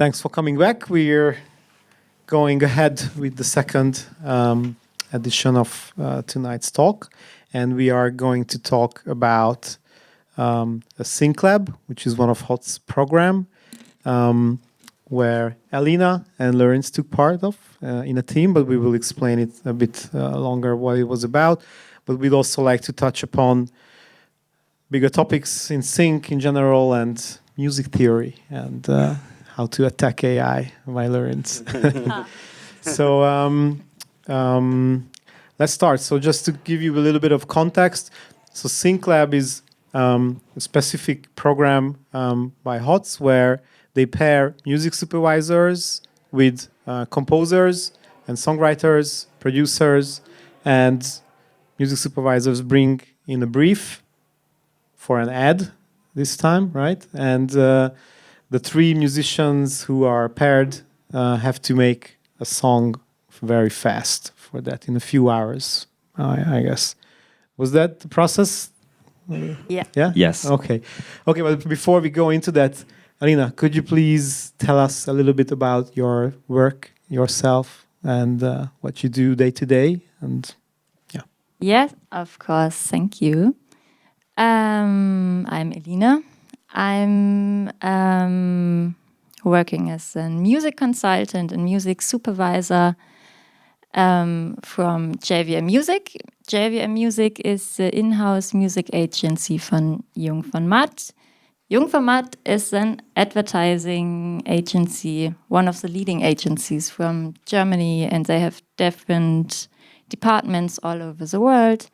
Thanks for coming back. We're going ahead with the second edition of tonight's talk, and we are going to talk about a SyncLab, which is one of HOTS program, where Elina and Lőrinc took part of in a team, but we will explain it a bit longer what it was about. But we'd also like to touch upon bigger topics in sync in general and music theory and how to attack AI by Lőrinc. So let's start. So just to give you a little bit of context, so SyncLab is a specific program by HOTS where they pair music supervisors with composers and songwriters, producers, and music supervisors bring in a brief for an ad this time, right? And the three musicians who are paired have to make a song very fast for that in a few hours, I guess. Was that the process? Yeah. Yeah? Yes. Okay. Okay, but before we go into that, Elina, could you please tell us a little bit about your work, yourself, and what you do day to day? And yeah. Yes, of course. Thank you. I'm Elina. I'm working as a music consultant and music supervisor from JVM Music. JVM Music is the in-house music agency von Jung von Matt. Jung von Matt is an advertising agency, one of the leading agencies from Germany, and they have different departments all over the world.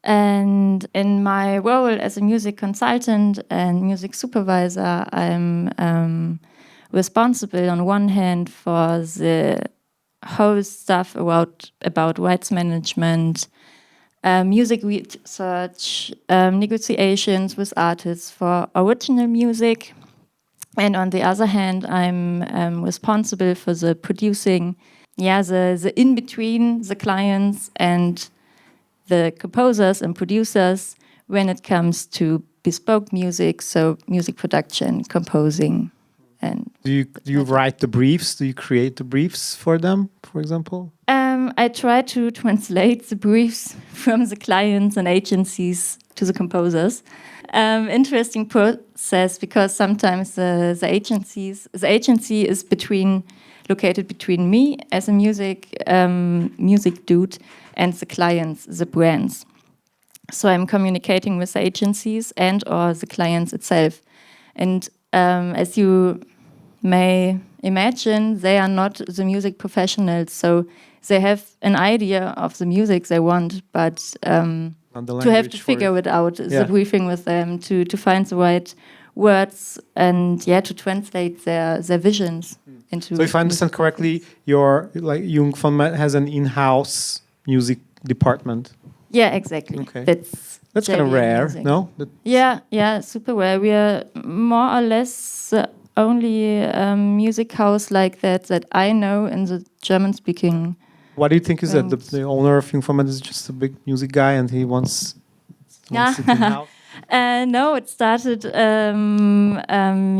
And in my role as a music consultant and music supervisor, I'm responsible on one hand for the whole stuff about rights management, music research, negotiations with artists for original music. And on the other hand, I'm responsible for the producing, the in-between the clients and the composers and producers when it comes to bespoke music, so music production, composing. And do you write the briefs? Do you create the briefs for them, for example? I try to translate the briefs from the clients and agencies to the composers. Interesting process because sometimes the agency is located between me as a music dude and the clients, the brands. So I'm communicating with the agencies and or the clients itself. And as you may imagine, they are not the music professionals, so they have an idea of the music they want, but to have to figure it out, the briefing with them, to find the right words and to translate their visions into. So if I understand correctly, your Jung von Matt has an in-house music department. Yeah, exactly. Okay. That's kind of rare, music. no? Yeah, super rare. We are more or less the only music house like that I know in the German-speaking. What do you think is that the owner of Jung von Matt is just a big music guy and he wants it in-house? No, it started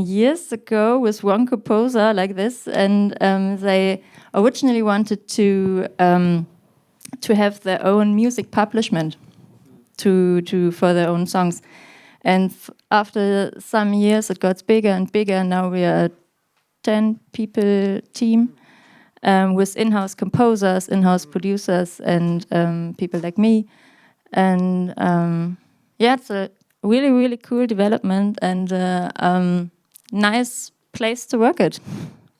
years ago with one composer like this, and they originally wanted to have their own music publishment for their own songs. And after some years, it got bigger and bigger. Now we are a 10-people team with in-house composers, in-house producers, and people like me. And it's a really, really cool development and nice place to work at.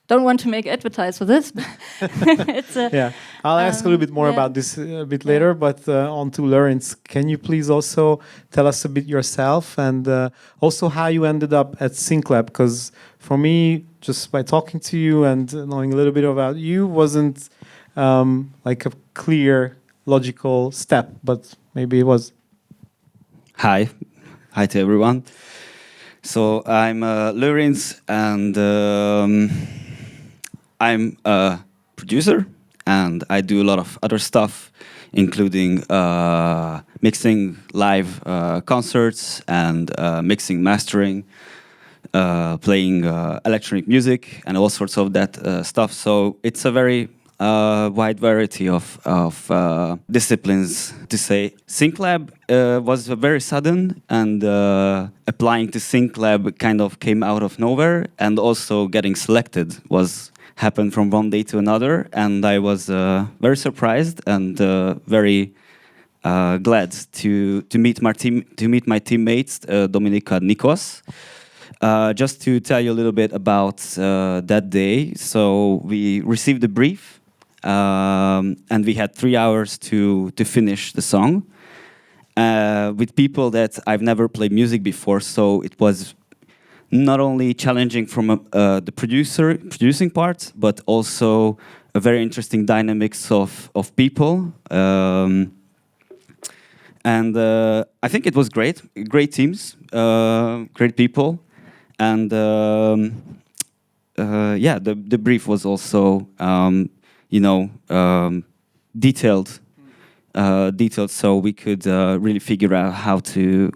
Don't want to make advertise for this. I'll ask a little bit more about this a bit later, but on to Lőrinc. Can you please also tell us a bit yourself and also how you ended up at SyncLab? Because for me, just by talking to you and knowing a little bit about you wasn't like a clear, logical step, but maybe it was. Hi to everyone. So I'm Lőrinc and I'm a producer and I do a lot of other stuff, including mixing live concerts and mixing, mastering, playing electronic music and all sorts of that stuff. So it's a very wide variety of disciplines, to say. SyncLab was very sudden, and applying to SyncLab kind of came out of nowhere, and also getting selected happened from one day to another, and I was very surprised and very glad to meet my teammates, Dominika and Nikos. Just to tell you a little bit about that day, so we received a brief, and we had 3 hours to finish the song with people that I've never played music before, so it was not only challenging from the producing part, but also a very interesting dynamics of people. And I think it was great teams, great people. And yeah, the brief was also, detailed, so we could really figure out how to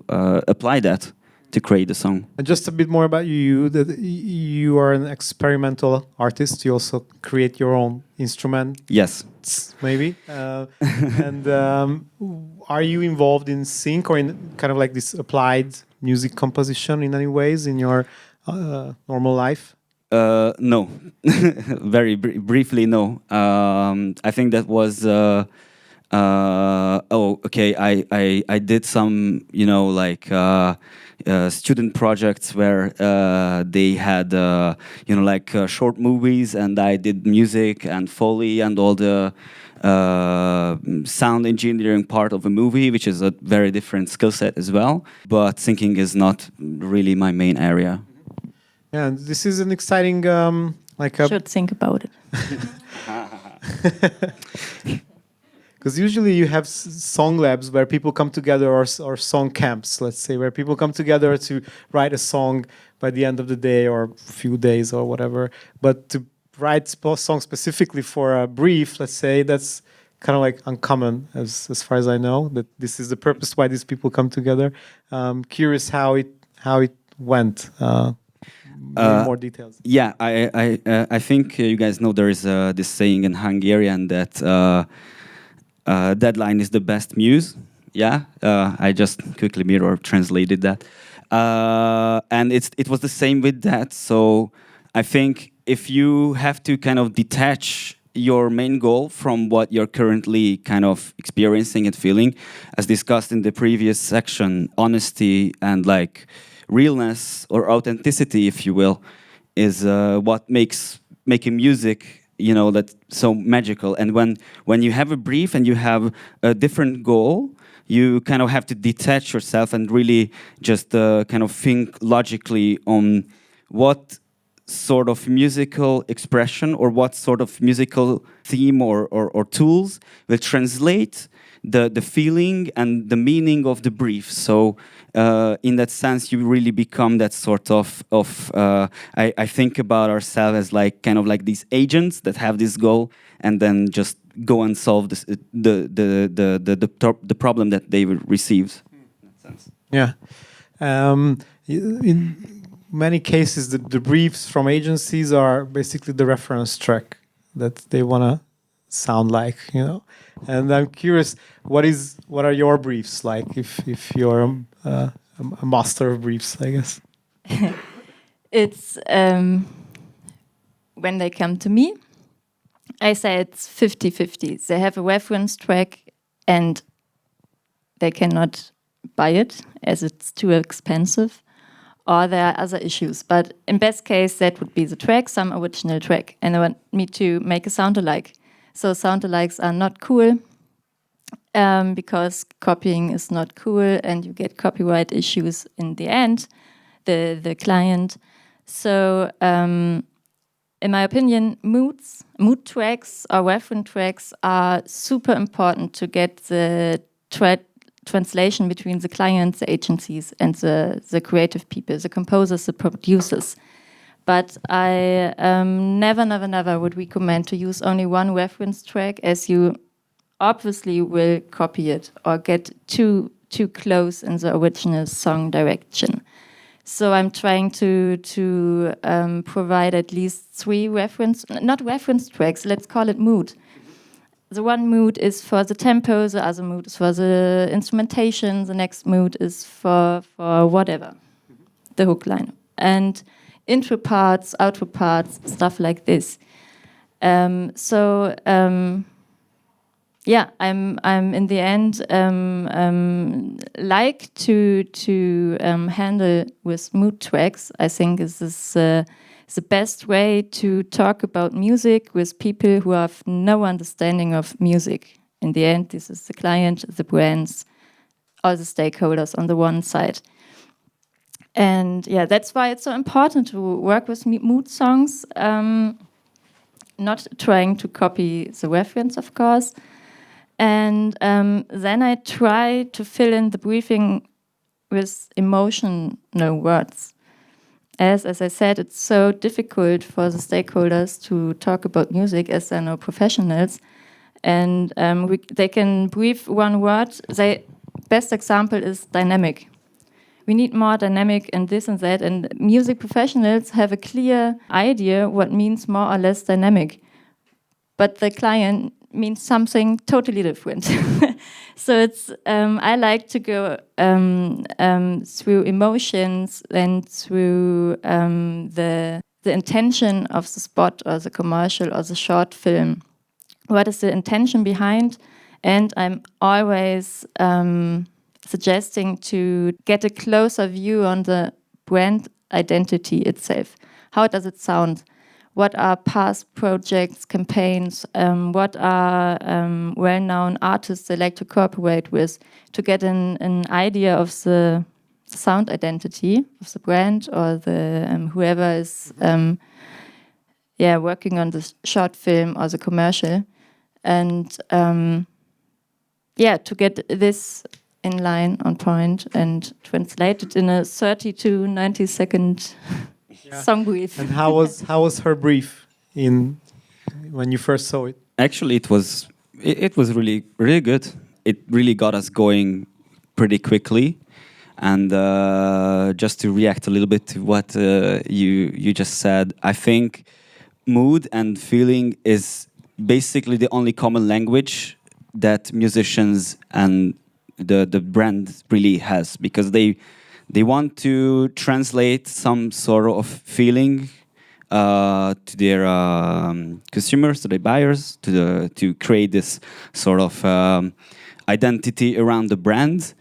apply that to create a song. And just a bit more about you. That you are an experimental artist. You also create your own instrument. Yes. Maybe. And are you involved in sync or in kind of like this applied music composition in any ways in your normal life? No. Very briefly, no. I think that was... I did some, student projects where they had, short movies, and I did music and Foley and all the sound engineering part of a movie, which is a very different skill set as well. But syncing is not really my main area. Yeah, and this is an exciting, Should think about it. Because usually you have song labs where people come together, or song camps, let's say, where people come together to write a song by the end of the day or a few days or whatever. But to write a song specifically for a brief, let's say, that's kind of like uncommon as far as I know. That this is the purpose why these people come together. Curious how it went. More details. Yeah, I think you guys know there is this saying in Hungarian that deadline is the best muse. Yeah, I just quickly mirror translated that, and it was the same with that. So I think if you have to kind of detach your main goal from what you're currently kind of experiencing and feeling, as discussed in the previous section, honesty and like realness or authenticity, if you will, is what makes making music, that's so magical. And when you have a brief and you have a different goal, you kind of have to detach yourself and really just kind of think logically on what sort of musical expression or what sort of musical theme or tools will translate the feeling and the meaning of the brief. So in that sense, you really become that sort of I think about ourselves as like kind of like these agents that have this goal and then just go and solve this, the problem that they received. In that sense. Yeah. In many cases, the briefs from agencies are basically the reference track that they want to sound like, And I'm curious, what are your briefs like? If you're a master of briefs, I guess. It's when they come to me, I say it's 50-50. They have a reference track and they cannot buy it as it's too expensive, or there are other issues. But in best case, that would be the track, some original track, and they want me to make a sound-alike. So sound-alikes are not cool because copying is not cool, and you get copyright issues in the end, the client. So in my opinion, mood tracks or reference tracks are super important to get the translation between the clients, the agencies, and the creative people, the composers, the producers. But I never would recommend to use only one reference track, as you obviously will copy it or get too close in the original song direction. So I'm trying to provide at least 3 not reference tracks, let's call it mood. The one mood is for the tempo, the other mood is for the instrumentation, the next mood is for whatever, the hook line. And intro parts, outro parts, stuff like this. I'm in the end like to handle with mood tracks. I think this is the best way to talk about music with people who have no understanding of music. In the end, this is the client, the brands, all the stakeholders on the one side. And yeah, that's why it's so important to work with mood songs, not trying to copy the reference, of course. And then I try to fill in the briefing with emotional words. As I said, it's so difficult for the stakeholders to talk about music as they're no professionals. And they can brief one word. The best example is dynamic. We need more dynamic and this and that. And music professionals have a clear idea what means more or less dynamic. But the client means something totally different. So it's I like to go through emotions and through the intention of the spot or the commercial or the short film. What is the intention behind? And I'm always suggesting to get a closer view on the brand identity itself. How does it sound? What are past projects, campaigns? What are well-known artists they like to cooperate with to get an idea of the sound identity of the brand or the whoever is working on the short film or the commercial, and to get this in line, on point, and translate it in a 30 to 90 second song brief. And how was her brief when you first saw it? Actually, it was really good. It really got us going pretty quickly. And just to react a little bit to what you just said, I think mood and feeling is basically the only common language that musicians and the brand really has, because they want to translate some sort of feeling to their consumers, to their buyers, to create this sort of identity around the brand.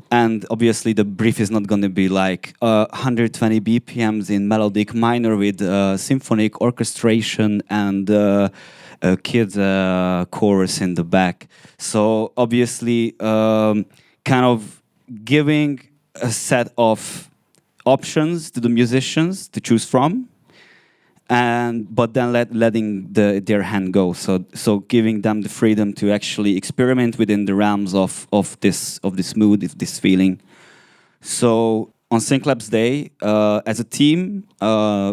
And obviously the brief is not going to be like 120 BPMs in melodic minor with symphonic orchestration and a kid's chorus in the back. So obviously kind of giving a set of options to the musicians to choose from, but then letting their hand go. So giving them the freedom to actually experiment within the realms of this mood, of this feeling. So on SyncLab's day, as a team,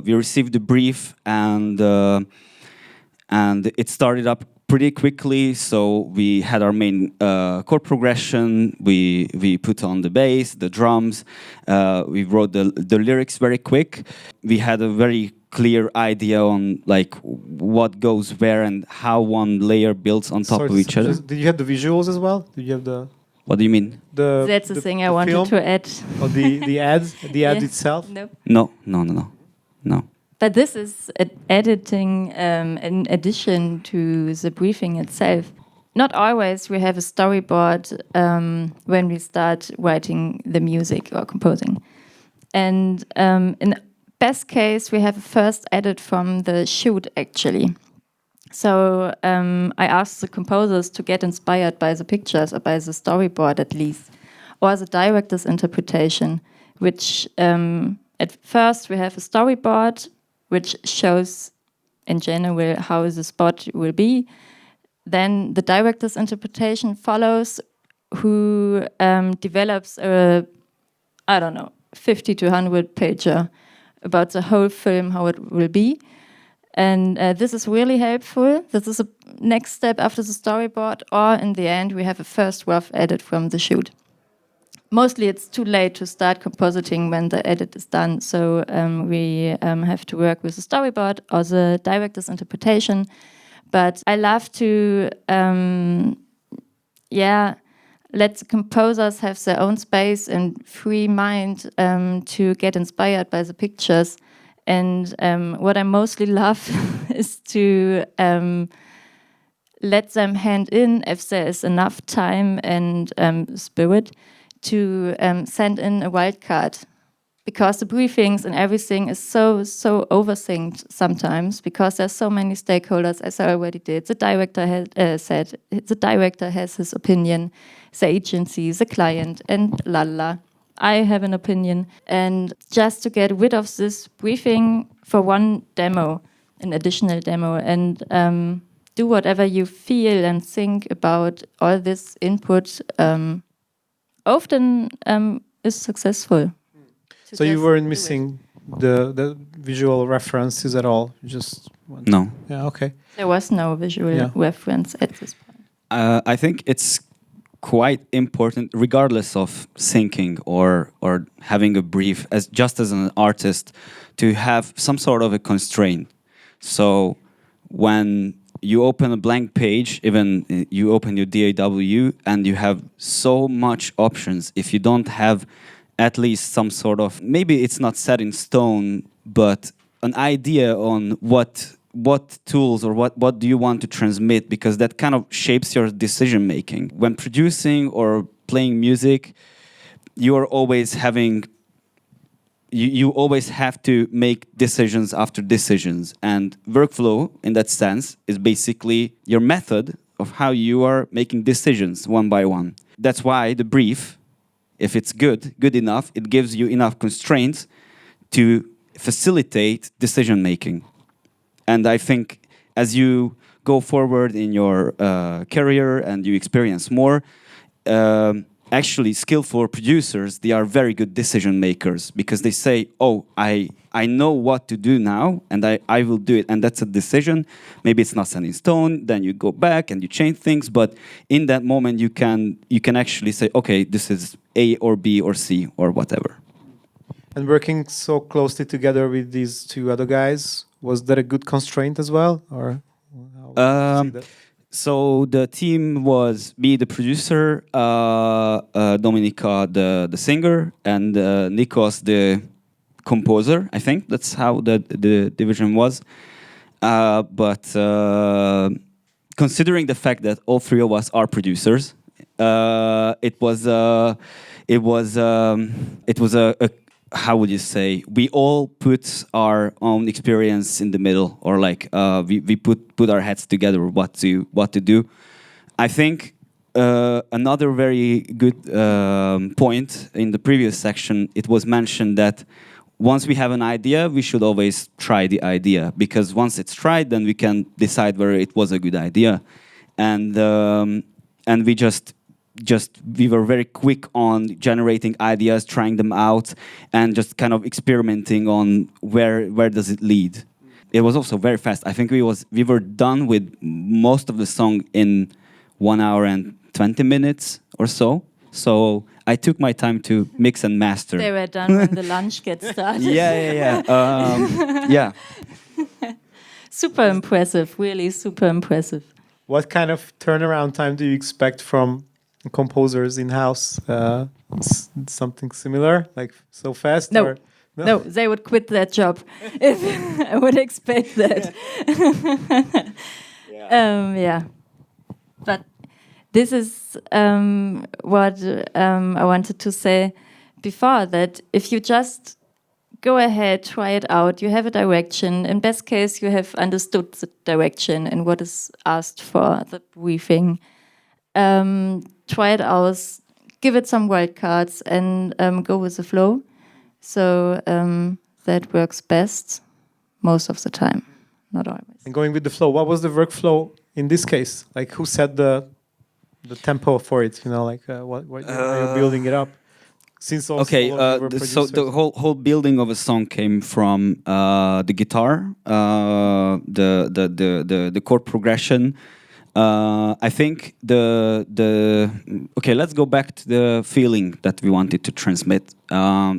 we received the brief and it started up pretty quickly. So we had our main chord progression. We put on the bass, the drums. We wrote the lyrics very quick. We had a very clear idea on like what goes where and how one layer builds on top of each other. Did you have the visuals as well? Did you have the? What do you mean? That's the thing I wanted to add. Or the ads, the ad itself? Nope. No. But this is editing in addition to the briefing itself. Not always we have a storyboard when we start writing the music or composing. And in best case, we have a first edit from the shoot, actually. So I asked the composers to get inspired by the pictures or by the storyboard at least, or the director's interpretation, which at first we have a storyboard which shows in general how the spot will be. Then the director's interpretation follows, who develops a, 50 to 100 pager about the whole film, how it will be. And this is really helpful. This is a next step after the storyboard, or in the end, we have a first rough edit from the shoot. mostly it's too late to start compositing when the edit is done. So we have to work with the storyboard or the director's interpretation. But I love to, let the composers have their own space and free mind to get inspired by the pictures. And what I mostly love is to let them hand in, if there is enough time and spirit, to send in a wildcard. Because the briefings and everything is so overthinked sometimes, because there's so many stakeholders, as I already did. The director said, the director has his opinion, the agency, the client, and I have an opinion. And just to get rid of this briefing for one demo, an additional demo, and do whatever you feel and think about all this input, often is successful. So you weren't missing the visual references at all? No. Yeah, okay. There was no visual reference at this point. I think it's quite important, regardless of syncing or having a brief, as an artist, to have some sort of a constraint. So when you open a blank page, even you open your DAW, and you have so much options, if you don't have at least some sort of, maybe it's not set in stone, but an idea on what tools or what do you want to transmit, because that kind of shapes your decision making. When producing or playing music, you are always having, you always have to make decisions after decisions, and workflow in that sense is basically your method of how you are making decisions one by one. That's why the brief, if it's good enough, it gives you enough constraints to facilitate decision making. And I think as you go forward in your career and you experience more, actually skillful producers, they are very good decision makers, because they say, oh, I know what to do now, and I will do it. And that's a decision. Maybe it's not set in stone, then you go back and you change things, but in that moment you can actually say, okay, this is A or B or C or whatever. And working so closely together with these two other guys, was that a good constraint as well? Or how would you see that? So the team was me, the producer, Dominika, the singer, and Nikos, the composer. I think that's how the division was. But considering the fact that all three of us are producers, it was a how would you say? We all put our own experience in the middle, or like we put our heads together what to do. I think another very good point in the previous section, it was mentioned that once we have an idea, we should always try the idea, because once it's tried, then we can decide whether it was a good idea. And we were very quick on generating ideas, trying them out, and just kind of experimenting on where does it lead. It was also very fast. I think we were done with most of the song in 1 hour and 20 minutes or so. So I took my time to mix and master. They were done when the lunch gets started. Yeah. Super impressive, really super impressive. What kind of turnaround time do you expect from composers in-house? Something similar, like so fast? No. Or? No, they would quit their job if I would expect that. But this is what I wanted to say before, that if you just go ahead, try it out, you have a direction. In best case, you have understood the direction and what is asked for, the briefing. Try it out, give it some wildcards, and go with the flow. So that works best most of the time, not always. And going with the flow, what was the workflow in this case? Like, who set the tempo for it? You know, like what are you building it up? Since also okay, so the whole building of a song came from the guitar, the chord progression, I think the okay. Let's go back to the feeling that we wanted to transmit.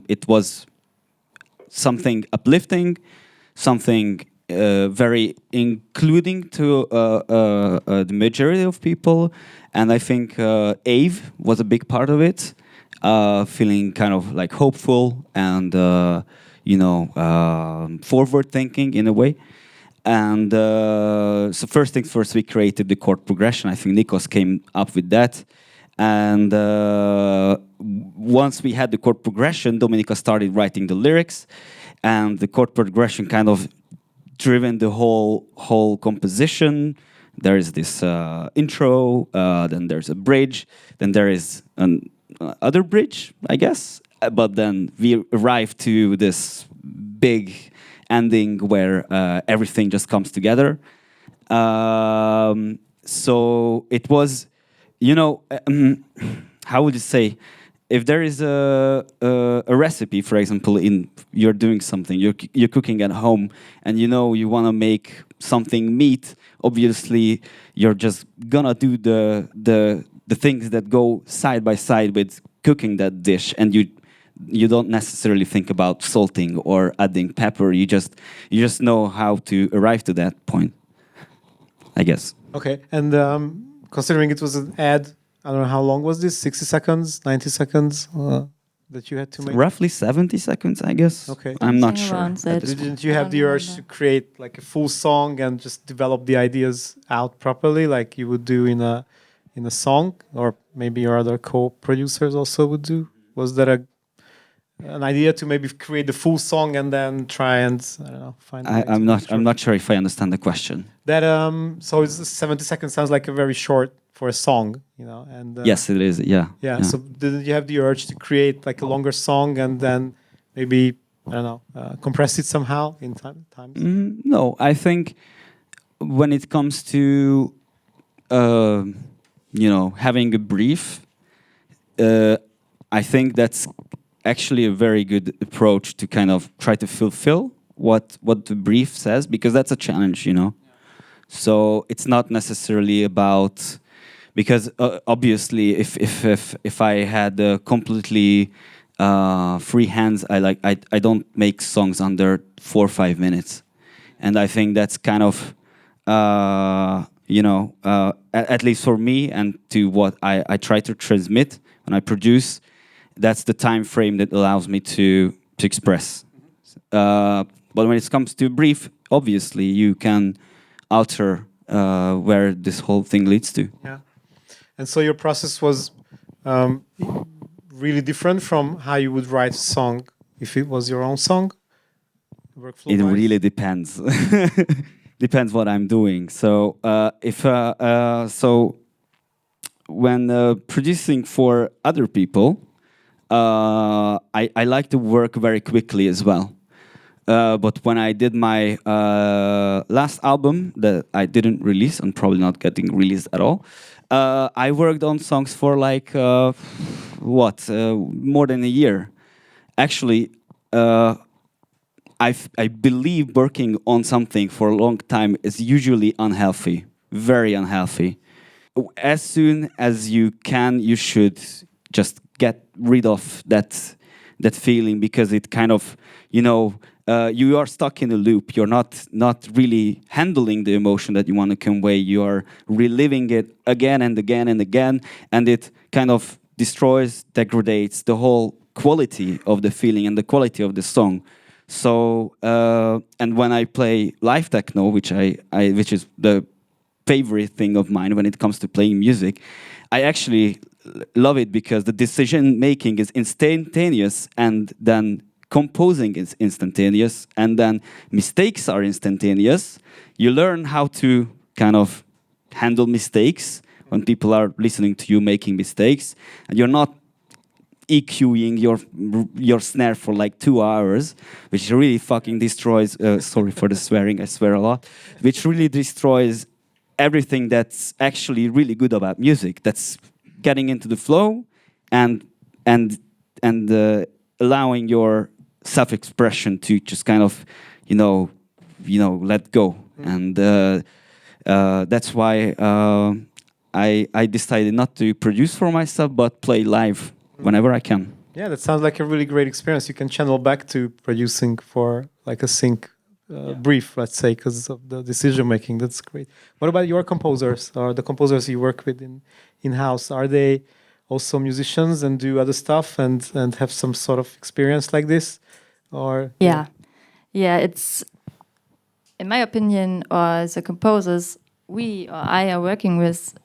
It was something uplifting, something very including to the majority of people, and I think Ave was a big part of it. Feeling kind of like hopeful and forward thinking in a way. And so first things first, we created the chord progression. I think Nikos came up with that. And once we had the chord progression, Dominika started writing the lyrics, and the chord progression kind of driven the whole composition. There is this intro, then there's a bridge, then there is an other bridge, I guess. But then we arrive to this big ending where everything just comes together. So it was, how would you say? If there is a recipe, for example, you're doing something, you're cooking at home, and you want to make something meat. Obviously, you're just gonna do the things that go side by side with cooking that dish, and you don't necessarily think about salting or adding pepper. You just know how to arrive to that point, I guess. Okay, and considering it was an ad, I don't know how long was this? 60 seconds, 90 seconds that you had to make? Roughly 70 seconds, I guess. Okay. I'm not sure. Didn't you have the urge to create like a full song and just develop the ideas out properly, like you would do in a song, or maybe your other co-producers also would do? Was that an idea to maybe create the full song and then try and find? I'm not sure if I understand the question. That so it's 70 seconds sounds like a very short for a song, and yes, it is. Yeah. So did you have the urge to create like a longer song and then maybe compress it somehow in time? No, I think when it comes to having a brief, I think that's actually a very good approach to kind of try to fulfill what the brief says, because that's a challenge, So it's not necessarily about, because obviously if I had completely free hands, I don't make songs under 4 or 5 minutes, and I think that's kind of at least for me and to what I try to transmit when I produce. That's the time frame that allows me to express. But when it comes to brief, obviously you can alter where this whole thing leads to. Yeah. And so your process was really different from how you would write a song if it was your own song? It really depends. Depends what I'm doing. So when producing for other people, I like to work very quickly as well. But when I did my last album that I didn't release and probably not getting released at all, I worked on songs for like more than a year. Actually, I believe working on something for a long time is usually unhealthy, very unhealthy. As soon as you can, you should just get rid of that feeling, because it kind of, you are stuck in a loop. You're not really handling the emotion that you want to convey. You are reliving it again and again and again, and it kind of degrades the whole quality of the feeling and the quality of the song. So, and when I play live techno, which is the favorite thing of mine when it comes to playing music, I actually love it because the decision making is instantaneous, and then composing is instantaneous, and then mistakes are instantaneous. You learn how to kind of handle mistakes when people are listening to you making mistakes, and you're not EQing your snare for like 2 hours, which really fucking destroys, sorry for the swearing, I swear a lot, which really destroys everything that's actually really good about music. That's getting into the flow and allowing your self-expression to just kind of, let go. And that's why I decided not to produce for myself, but play live whenever I can. Yeah, that sounds like a really great experience. You can channel back to producing for like a sync brief, let's say, because of the decision making. That's great. What about your composers or the composers you work with in house? Are they also musicians and do other stuff and have some sort of experience like this? Or yeah, it's, in my opinion, or the composers we or I are working with,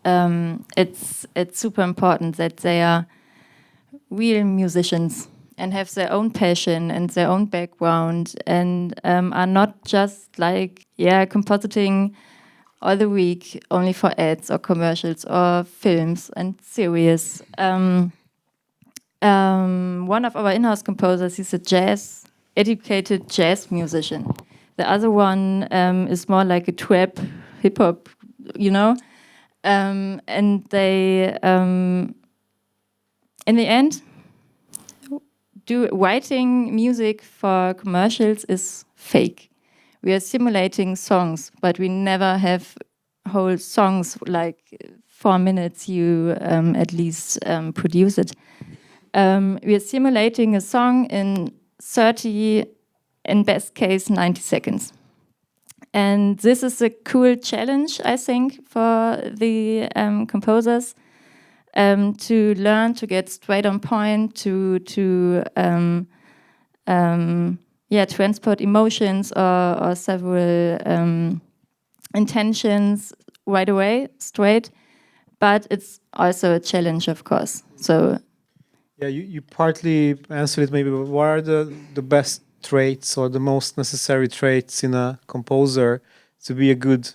it's super important that they are real musicians and have their own passion and their own background and are not just like compositing all the week only for ads or commercials or films and series. One of our in-house composers, he's a educated jazz musician. The other one is more like a trap, hip-hop, and they, in the end, writing music for commercials is fake. We are simulating songs, but we never have whole songs like 4 minutes. You at least produce it. We are simulating a song in 30, in best case, 90 seconds. And this is a cool challenge, I think, for the composers. To learn to get straight on point, to transport emotions or several intentions right away, straight. But it's also a challenge, of course. So, yeah, you partly answered it. Maybe, but what are the best traits or the most necessary traits in a composer to be a good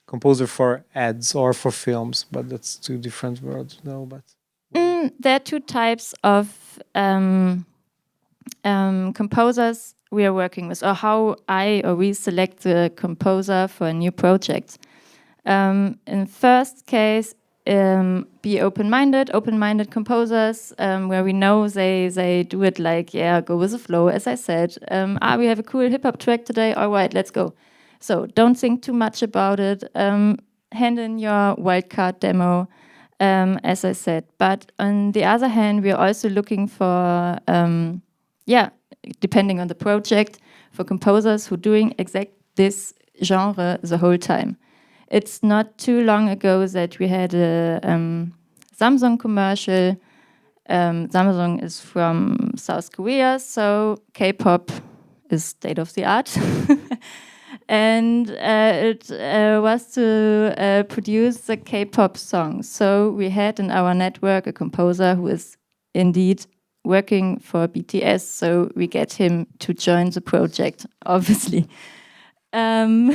composer for ads or for films? But that's two different worlds. No, but there are two types of composers we are working with, or how we select the composer for a new project. In first case, be open-minded composers, where we know they do it like, go with the flow, as I said. We have a cool hip-hop track today, all right, let's go. So don't think too much about it. Hand in your wildcard demo, as I said. But on the other hand, we are also looking for, depending on the project, for composers who are doing exact this genre the whole time. It's not too long ago that we had a Samsung commercial. Samsung is from South Korea, so K-pop is state of the art. And it was to produce the K-pop song. So we had in our network a composer who is indeed working for BTS. So we get him to join the project, obviously. Then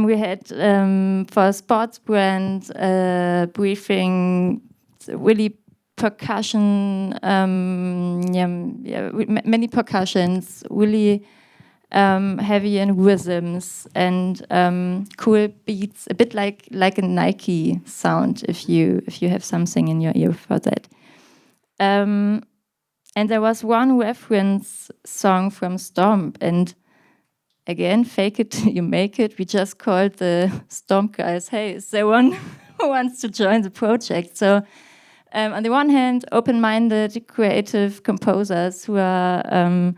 we had for a sports brand briefing, really percussion, many percussions, really heavy in rhythms and cool beats, a bit like a Nike sound if you have something in your ear for that. And there was one reference song from Storm, and again, fake it till you make it. We just called the Storm guys, hey, is there one who wants to join the project? So on the one hand, open-minded, creative composers who are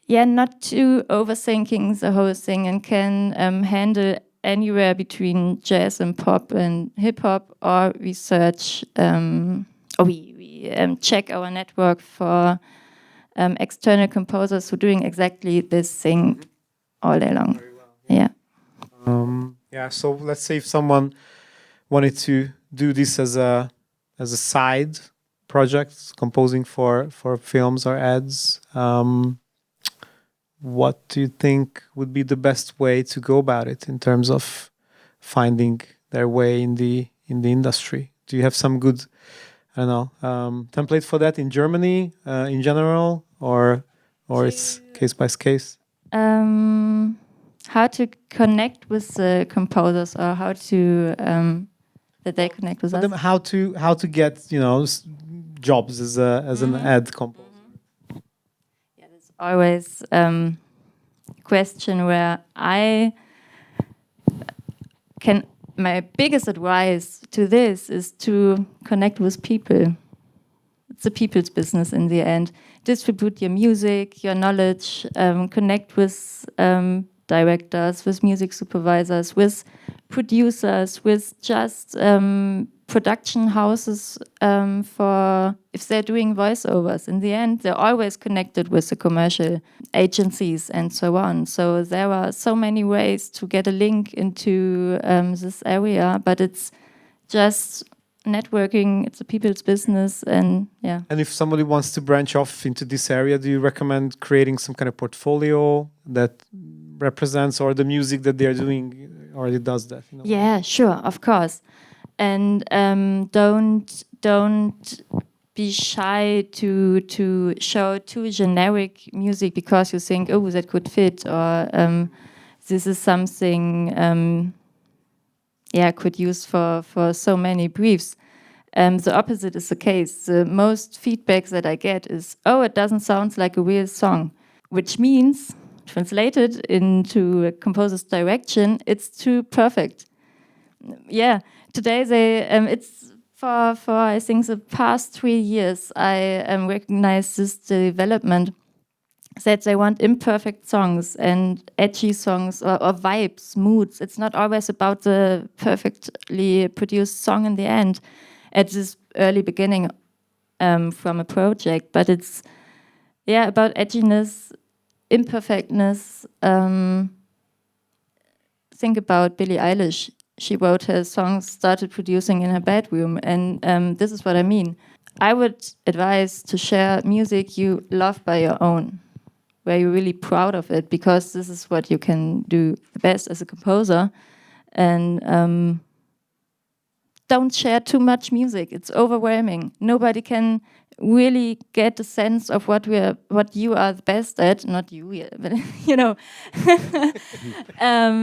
not too overthinking the whole thing and can handle anywhere between jazz and pop and hip-hop, or we search, we check our network for external composers who are doing exactly this thing all day long. Well. Yeah. So let's say if someone wanted to do this as a side project, composing for films or ads, what do you think would be the best way to go about it in terms of finding their way in the industry? Do you have some good, template for that in Germany in general, or it's case by case? How to connect with the composers, or how to that they connect with us? How to get jobs as an ad composer? Yeah, there's always a question where I my biggest advice to this is to connect with people. It's a people's business in the end. Distribute your music, your knowledge, connect with directors, with music supervisors, with producers, with just production houses for if they're doing voiceovers. In the end, they're always connected with the commercial agencies and so on. So there are so many ways to get a link into this area, but it's just networking. It's a people's business, and yeah. And if somebody wants to branch off into this area, do you recommend creating some kind of portfolio that represents, or the music that they're doing already does that? You know? Yeah, sure, of course. And don't be shy to show too generic music because you think, oh, that could fit, or this is something could use for so many briefs. The opposite is the case. The most feedback that I get is, oh, it doesn't sound like a real song, which means, translated into a composer's direction, it's too perfect. Yeah, today it's for I think the past 3 years I recognize this development that they want imperfect songs and edgy songs or vibes, moods. It's not always about the perfectly produced song in the end at this early beginning from a project, but it's about edginess, imperfectness. Think about Billie Eilish. She wrote her songs, started producing in her bedroom, and this is what I mean. I would advise to share music you love by your own, where you're really proud of it, because this is what you can do the best as a composer. And don't share too much music. It's overwhelming. Nobody can really get a sense of what you are the best at. Not you, but you know.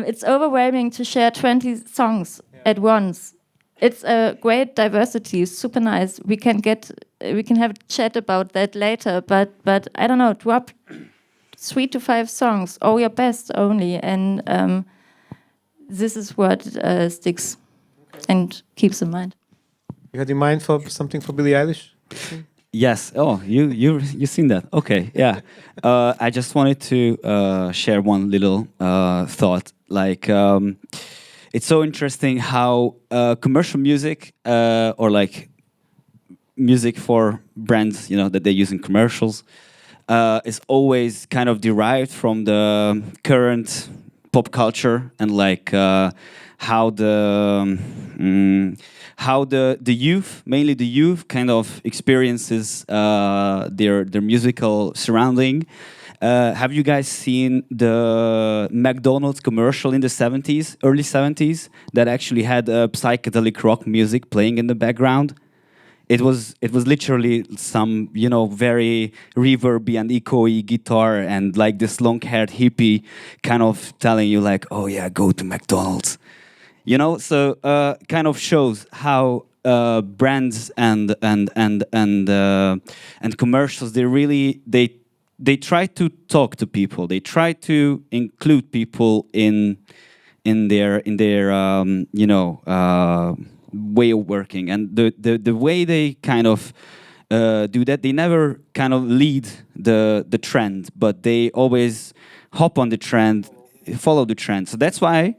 It's overwhelming to share 20 songs at once. It's a great diversity, super nice. We can have a chat about that later, but I don't know, drop 3 to 5 songs, or your best only, and this is what sticks and keeps in mind. You had in mind for something for Billie Eilish? Yes. Oh, you seen that? Okay. Yeah. I just wanted to share one little thought. Like, it's so interesting how commercial music or like music for brands, you know, that they use in commercials, is always kind of derived from the current pop culture, and like how the youth, mainly the youth, kind of experiences their musical surrounding. Have you guys seen the McDonald's commercial in the 70s, early 70s, that actually had psychedelic rock music playing in the background? It was literally some, you know, very reverby and echoey guitar, and like this long-haired hippie kind of telling you like, oh yeah, go to McDonald's. You know, so kind of shows how brands and commercials, they try to talk to people. They try to include people in their you know, way of working, and the way they kind of do that, they never kind of lead the trend, but they always hop on the trend, follow the trend. So that's why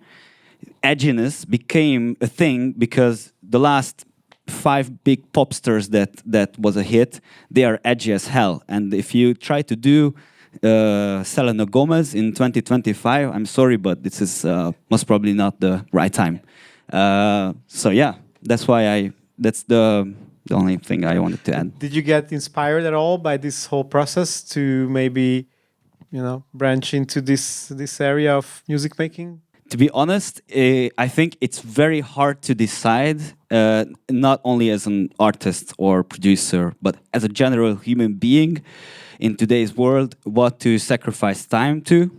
edginess became a thing, because the last 5 big pop stars that was a hit, they are edgy as hell. And if you try to do Selena Gomez in 2025, I'm sorry, but this is most probably not the right time. So yeah, that's why that's the only thing I wanted to add. Did you get inspired at all by this whole process to maybe, you know, branch into this area of music making? To be honest, I think it's very hard to decide, not only as an artist or producer, but as a general human being in today's world, what to sacrifice time to.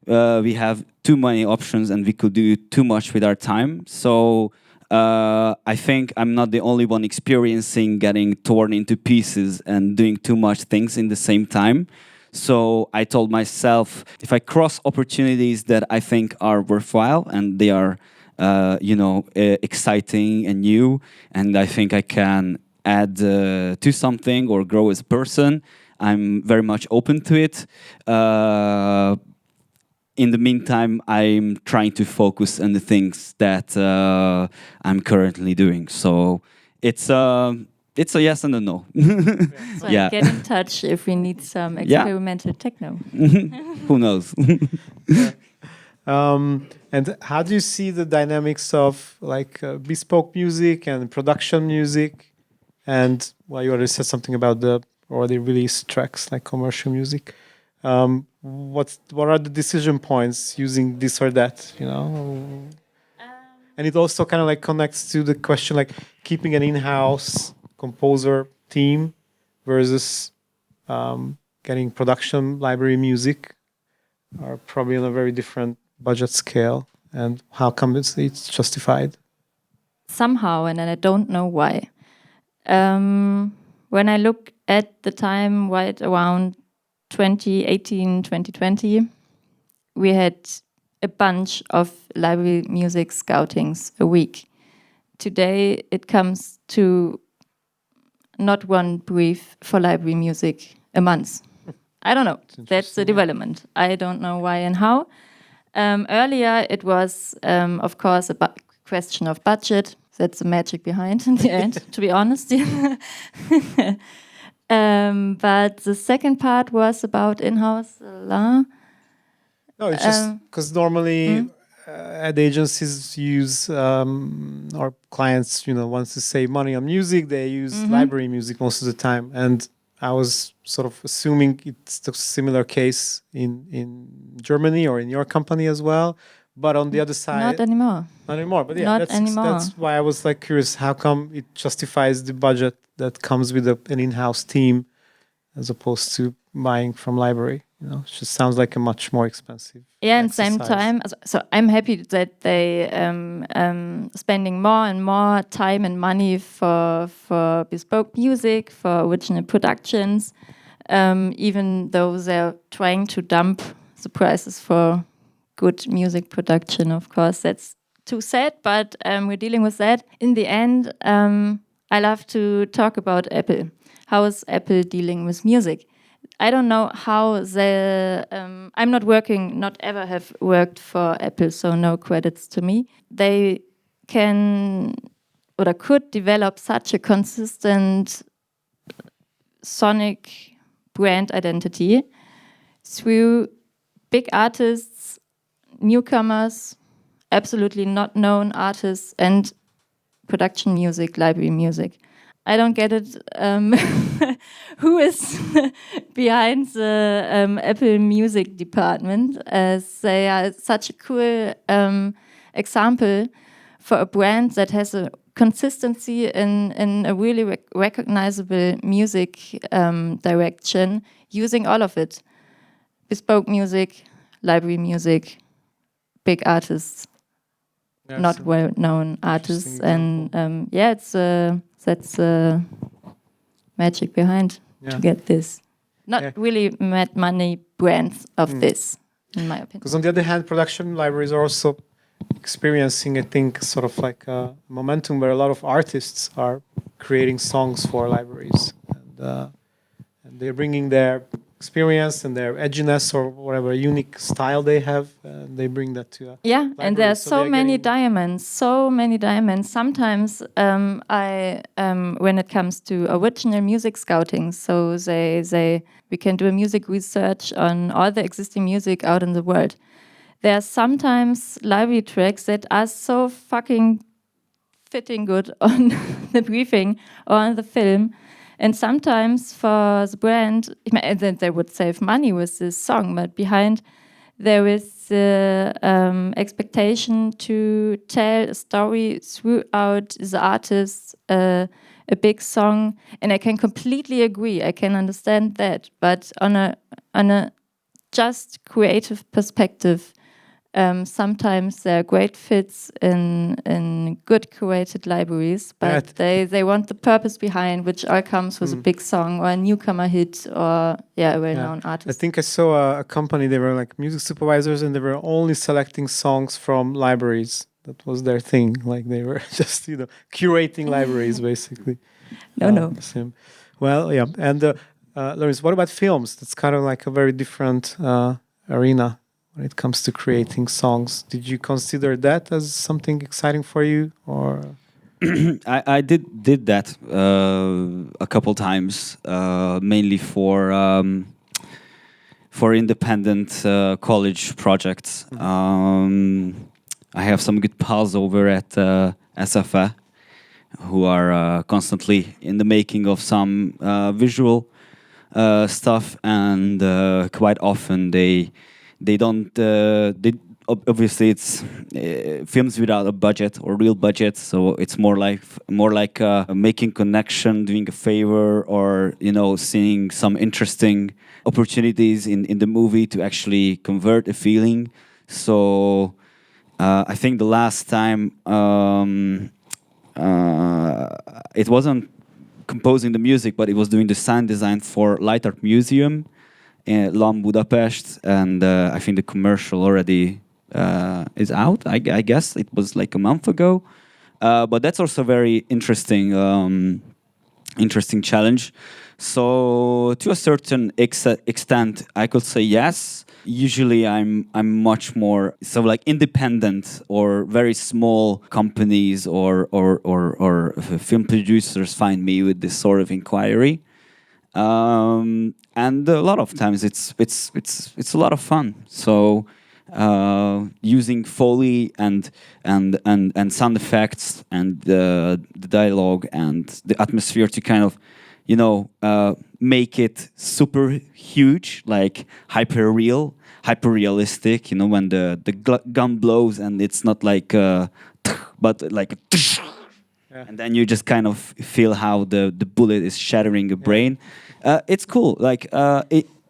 We have too many options and we could do too much with our time. So I think I'm not the only one experiencing getting torn into pieces and doing too much things in the same time. So I told myself, if I cross opportunities that I think are worthwhile and they are exciting and new, and I think I can add to something or grow as a person, I'm very much open to it. In the meantime, I'm trying to focus on the things that I'm currently doing. So it's a yes and a no. So get in touch if we need some experimental techno. Who knows? And how do you see the dynamics of like bespoke music and production music? And well, you already said something about the already released tracks like commercial music. What are the decision points using this or that? And it also kind of like connects to the question like keeping an in-house composer team versus getting production library music are probably on a very different budget scale. And how come it's justified? Somehow, and I don't know why. When I look at the time right around 2018, 2020, we had a bunch of library music scoutings a week. Today, it comes to not one brief for library music a month. I don't know. That's the development. I don't know why and how. Earlier, it was, of course, a question of budget. That's the magic behind in the end, to be honest. But the second part was about in-house. No, it's just because normally ad agencies use, or clients, wants to save money on music, they use library music most of the time. And I was sort of assuming it's a similar case in Germany or in your company as well. But on the other side... Not anymore. Not anymore, but yeah, that's why I was like curious, how come it justifies the budget that comes with an in-house team as opposed to buying from library? It just sounds like a much more expensive exercise. And same time, so I'm happy that they spending more and more time and money for bespoke music, for original productions, even though they're trying to dump the prices for good music production. Of course, that's too sad, but we're dealing with that. In the end, I love to talk about Apple. How is Apple dealing with music? I don't know how I'm not ever have worked for Apple, so no credits to me. They can or could develop such a consistent sonic brand identity through big artists, newcomers, absolutely not known artists, and production music, library music. I don't get it. Who is behind the Apple Music department? As they are such a cool example for a brand that has a consistency in a really recognizable music direction, using all of it: bespoke music, library music, big artists, not well-known artists, and that's magic behind to get this. Not really mad money brands of this, in my opinion. Because on the other hand, production libraries are also experiencing, I think, sort of like a momentum where a lot of artists are creating songs for libraries, and they're bringing their experience and their edginess or whatever unique style they have, and they bring that to and there are so many diamonds. Sometimes when it comes to original music scouting, so we can do a music research on all the existing music out in the world. There are sometimes library tracks that are so fucking fitting good on the briefing or on the film. And sometimes for the brand, then they would save money with this song, but behind there is the expectation to tell a story throughout the artist, a big song. And I can completely agree. I can understand that. But on a just creative perspective, sometimes there are great fits in good curated libraries, but they want the purpose behind, which all comes with a big song or a newcomer hit or a well-known artist. I think I saw a company, they were like music supervisors, and they were only selecting songs from libraries. that was their thing. Like they were just curating libraries basically. No. Same. Well, yeah. And Lőrinc, what about films? That's kind of like a very different arena when it comes to creating songs. Did you consider that as something exciting for you, or? I did that a couple times, mainly for independent college projects. I have some good pals over at SFA who are constantly in the making of some visual stuff, and quite often they don't obviously it's films without a budget or real budget, so it's more like making connection, doing a favor, or seeing some interesting opportunities in the movie to actually convert a feeling. So I think the last time it wasn't composing the music, but it was doing the sound design for Light Art Museum in LAM Budapest, and I think the commercial already is out. I guess it was like a month ago, but that's also very interesting challenge. So to a certain extent, I could say yes. Usually, I'm much more like independent or very small companies or film producers find me with this sort of inquiry, and a lot of times it's a lot of fun. So using Foley and sound effects and the dialogue and the atmosphere to kind of make it super huge, like hyper realistic, when the gun blows and it's not like but like and then you just kind of feel how the bullet is shattering a brain. It's cool. Like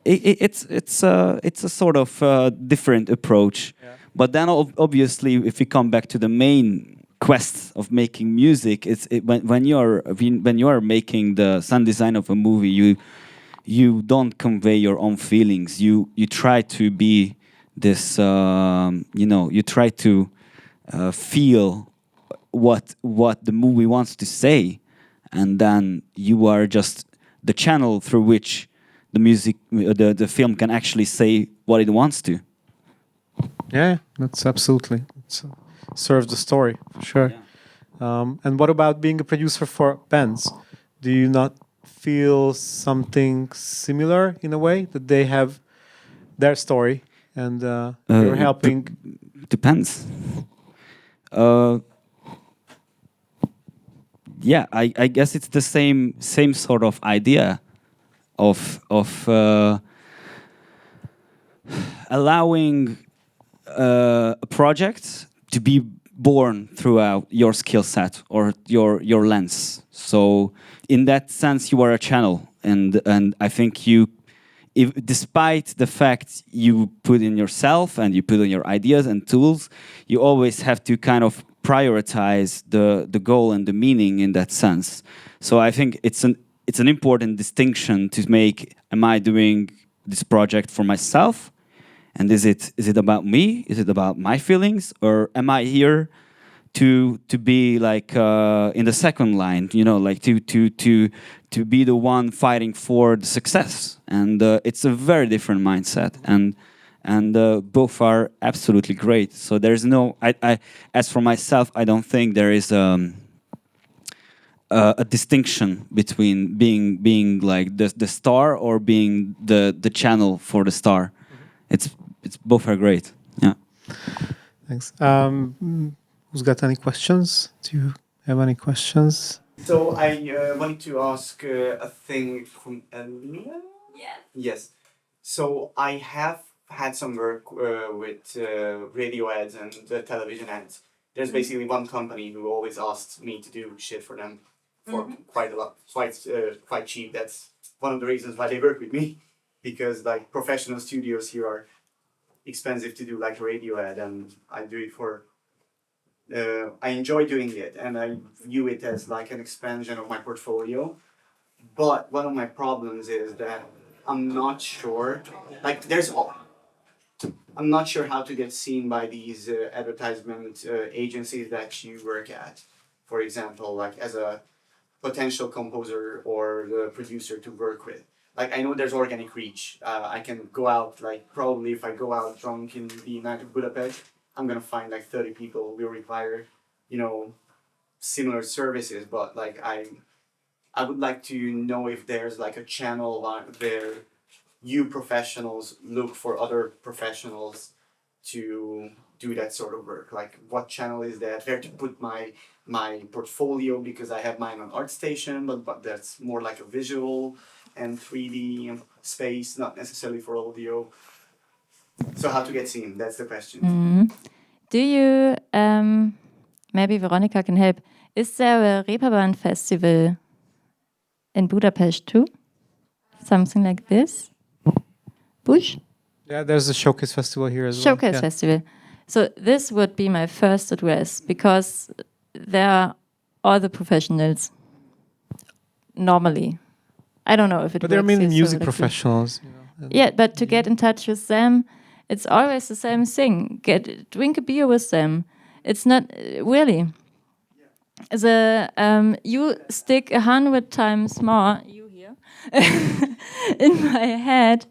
it's a sort of different approach. But then obviously, if we come back to the main quest of making music, when you are making the sound design of a movie, you don't convey your own feelings. You try to be this. You try to feel what the movie wants to say, and then you are just the channel through which the music, the film can actually say what it wants to. Yeah, that's absolutely. It serves the story for sure. Yeah. And what about being a producer for bands? Do you not feel something similar in a way that they have their story and you're helping? Depends. Yeah, I guess it's the same sort of idea of allowing a project to be born throughout your skill set or your lens. So in that sense, you are a channel, and I think despite the fact you put in yourself and you put in your ideas and tools, you always have to kind of prioritize the goal and the meaning in that sense. So I think it's an important distinction to make. Am I doing this project for myself? And is it about me? Is it about my feelings? Or am I here to be like in the second line, like to be the one fighting for the success? And it's a very different mindset. And both are absolutely great. So there's no, as for myself, I don't think there is a distinction between being like the star or being the channel for the star. Mm-hmm. It's both are great. Yeah. Thanks. Who's got any questions? Do you have any questions? So I wanted to ask a thing from Elina. Yes. So I have had some work with radio ads and television ads. There's basically one company who always asks me to do shit for them for quite a lot, quite cheap. That's one of the reasons why they work with me, because like professional studios here are expensive to do like a radio ad, and I do it for. I enjoy doing it, and I view it as like an expansion of my portfolio. But one of my problems is that I'm not sure. Like, I'm not sure how to get seen by these advertisement agencies that you work at. For example, like as a potential composer or the producer to work with. Like I know there's organic reach. I can go out, like probably if I go out drunk in the night of Budapest, I'm gonna find like 30 people who will require, you know, similar services. But like I would like to know if there's like a channel where you professionals look for other professionals to do that sort of work. Like what channel is that? Where to put my portfolio, because I have mine on ArtStation, but that's more like a visual and 3D space, not necessarily for audio. So how to get seen? That's the question. Do you, maybe Veronica can help, is there a Reeperbahn festival in Budapest too? Something like this? Bush? Yeah, there's a showcase festival here as well. Showcase festival. So this would be my first address, because there are all the professionals normally. I don't know if it. But they're mainly here, music like professionals. yeah, but to get in touch with them, it's always the same thing. Drink a beer with them. It's not really. You stick 100 times more. You here in my head.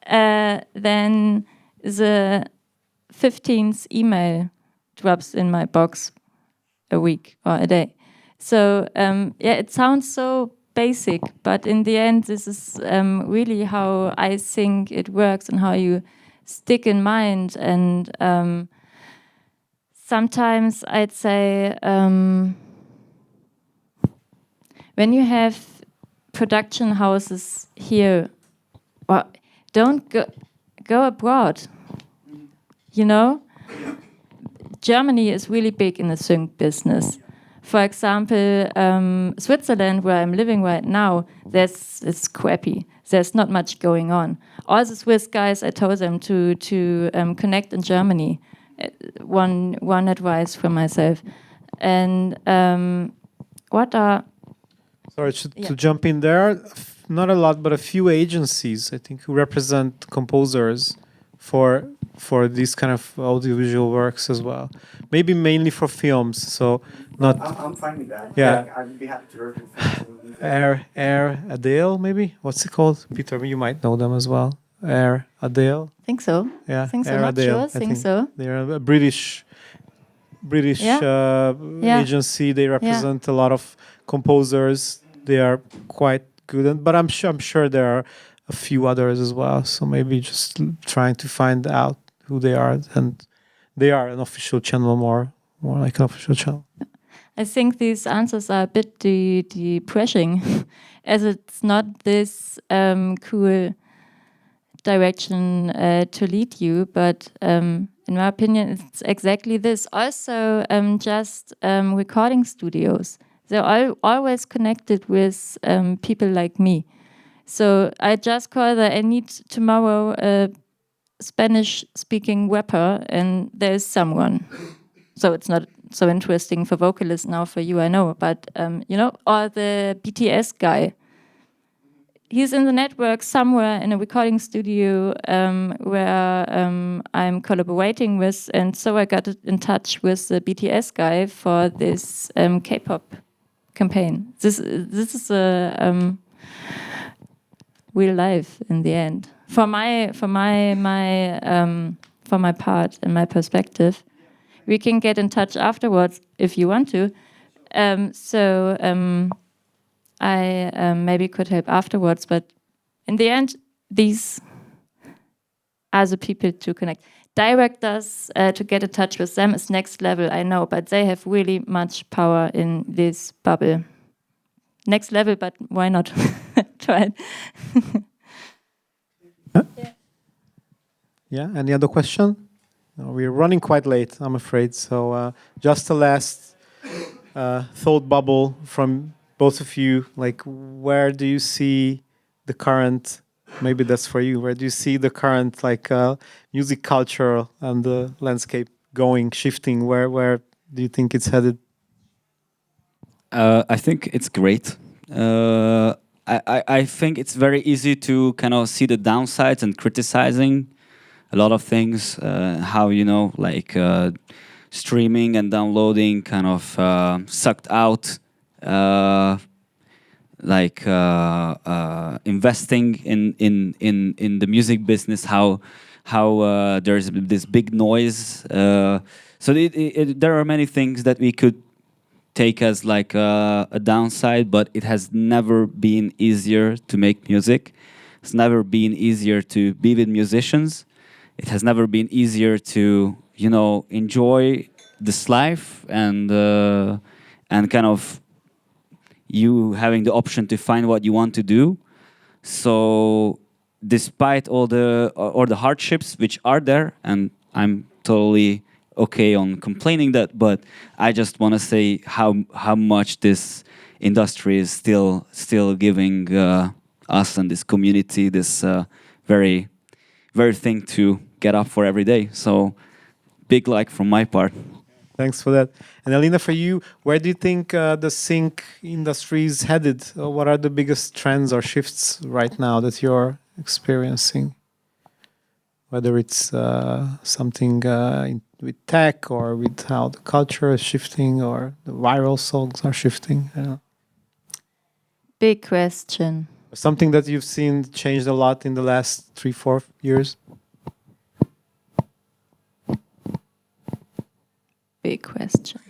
Then the 15th email drops in my box a week or a day. So it sounds so basic, but in the end, this is really how I think it works and how you stick in mind. And sometimes I'd say when you have production houses here, well, don't go abroad. You know, Germany is really big in the sync business. For example, Switzerland, where I'm living right now, it's crappy. There's not much going on. All the Swiss guys, I told them to connect in Germany. One advice for myself. And Sorry, to jump in there, not a lot, but a few agencies, I think, who represent composers for these kind of audiovisual works as well. Maybe mainly for films, so not... I'm fine with that. Yeah. Like, I'd be happy to work with films. Air Adele, maybe? What's it called? Peter, you might know them as well. Air Adele. Think so. Yeah, Think so. Air Not Adele, sure. Think so. They're a British agency. They represent a lot of composers. They are quite good, but I'm sure there are a few others as well. So maybe just trying to find out who they are, and they are an official channel, more like an official channel. I think these answers are a bit depressing, as it's not this cool direction to lead you, but in my opinion, it's exactly this. Also, just recording studios. They're always connected with people like me. So I just call that I need tomorrow a Spanish-speaking rapper, and there's someone. So it's not so interesting for vocalists now for you, I know, but or the BTS guy. He's in the network somewhere in a recording studio where I'm collaborating with, and so I got in touch with the BTS guy for this K-pop campaign. This is a real life in the end. For my part and my perspective, we can get in touch afterwards if you want to. I maybe could help afterwards, but in the end, these are the people to connect. Directors, to get in touch with them is next level, I know, but they have really much power in this bubble. Next level, but why not? Try it. Yeah, any other question? No, we're running quite late, I'm afraid. So just a last thought bubble from both of you. Like, where do you see the current, maybe that's for you, where do you see the current music culture and the landscape going, shifting? Where do you think it's headed? I think it's great. I think it's very easy to kind of see the downsides and criticizing a lot of things. How like streaming and downloading kind of sucked out. Investing in the music business, how there's this big noise. So there are many things that we could take as like a downside, but it has never been easier to make music. It's never been easier to be with musicians. It has never been easier to enjoy this life and kind of you having the option to find what you want to do. So despite all the hardships which are there, and I'm totally okay on complaining that, but I just want to say how much this industry is still giving us and this community this very very thing to get up for every day. So big like from my part. Thanks for that. And Elina, for you, where do you think the sync industry is headed? What are the biggest trends or shifts right now that you're experiencing? Whether it's something with tech or with how the culture is shifting or the viral songs are shifting. I don't know. Big question. Something that you've seen changed a lot in the last 3-4 years? Big question.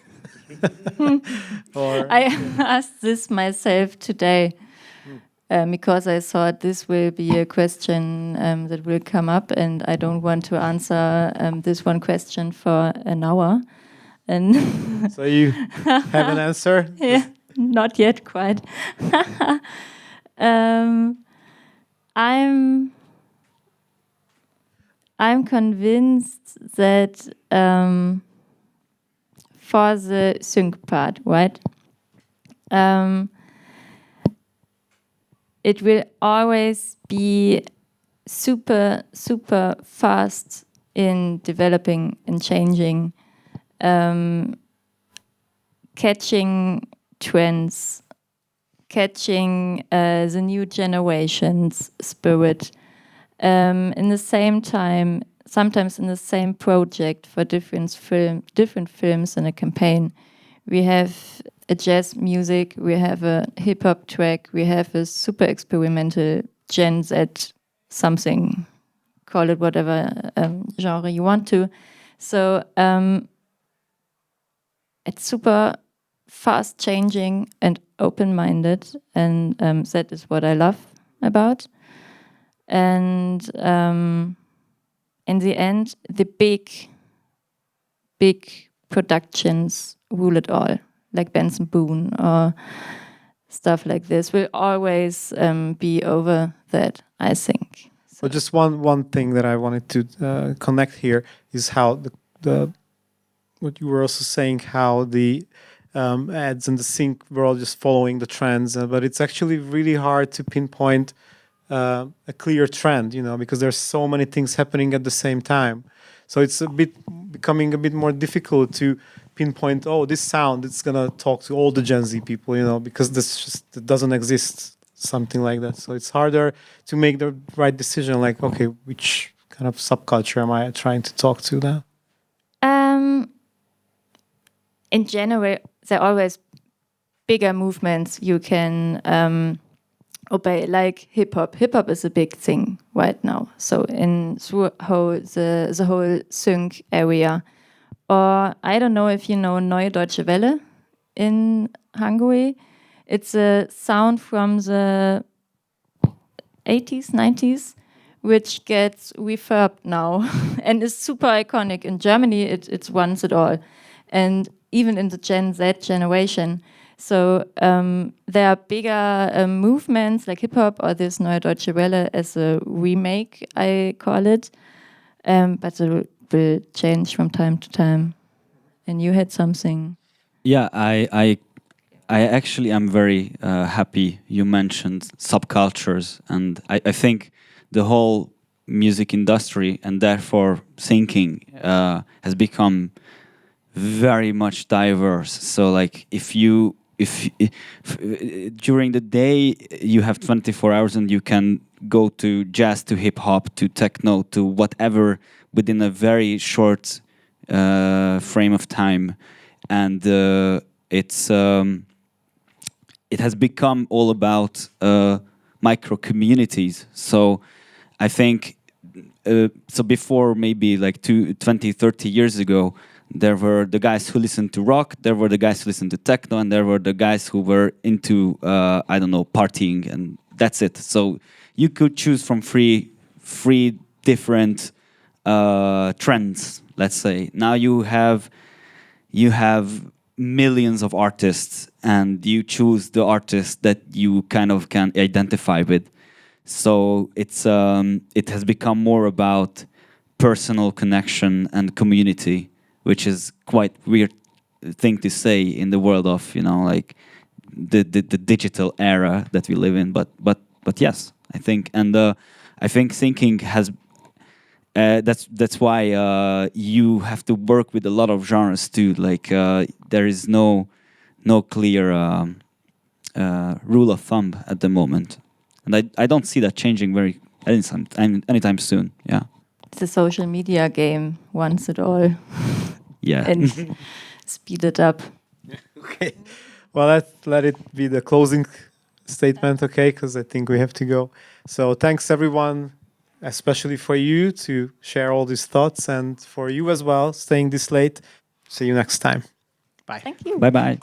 Or I asked this myself today because I thought this will be a question that will come up, and I don't want to answer this one question for an hour. And so you have an answer? yeah, not yet quite. I'm convinced that for the sync part, right? It will always be super, super fast in developing and changing, catching trends, catching the new generation's spirit. In the same time, sometimes in the same project for different films in a campaign. We have a jazz music, we have a hip-hop track, we have a super experimental Gen Z something, call it whatever genre you want to. So it's super fast changing and open-minded, and that is what I love about. And in the end, the big productions rule it all, like Benson Boone or stuff like this, will always be over that, I think. So well, just one thing that I wanted to connect here is how the what you were also saying, how the ads and the sync were all just following the trends, but it's actually really hard to pinpoint a clear trend, because there's so many things happening at the same time. So it's becoming a bit more difficult to pinpoint, this sound, it's going to talk to all the Gen Z people, because it doesn't exist, something like that. So it's harder to make the right decision, like, okay, which kind of subculture am I trying to talk to now? In general, there are always bigger movements you can obey, like hip-hop. Hip-hop is a big thing right now. So through the whole sync area. Or I don't know if you know Neue Deutsche Welle in Hungary. It's a sound from the 80s, 90s, which gets refurbed now and is super iconic. In Germany, it runs it all. And even in the Gen Z generation. So there are bigger movements like hip-hop or this Neue Deutsche Welle as a remake, I call it. But it will change from time to time. And you had something. Yeah, I actually am very happy you mentioned subcultures, and I think the whole music industry and therefore thinking has become very much diverse. So like if you during the day you have 24 hours and you can go to jazz, to hip hop, to techno, to whatever within a very short frame of time, and it has become all about micro communities. So I think so before maybe like 20, 30 years ago, there were the guys who listened to rock, there were the guys who listened to techno, and there were the guys who were into, I don't know, partying, and that's it. So you could choose from three different trends, let's say. Now you have millions of artists, and you choose the artist that you kind of can identify with. So it has become more about personal connection and community, which is quite weird thing to say in the world of, you know, like the digital era that we live in. But yes, I think, and I think thinking has. That's why you have to work with a lot of genres too. Like there is no clear rule of thumb at the moment, and I don't see that changing anytime soon. Yeah, it's a social media game once it all. Yeah, And speed it up. Okay, well, let it be the closing statement, okay? Because I think we have to go. So thanks everyone, especially for you to share all these thoughts, and for you as well, staying this late. See you next time. Bye. Thank you. bye.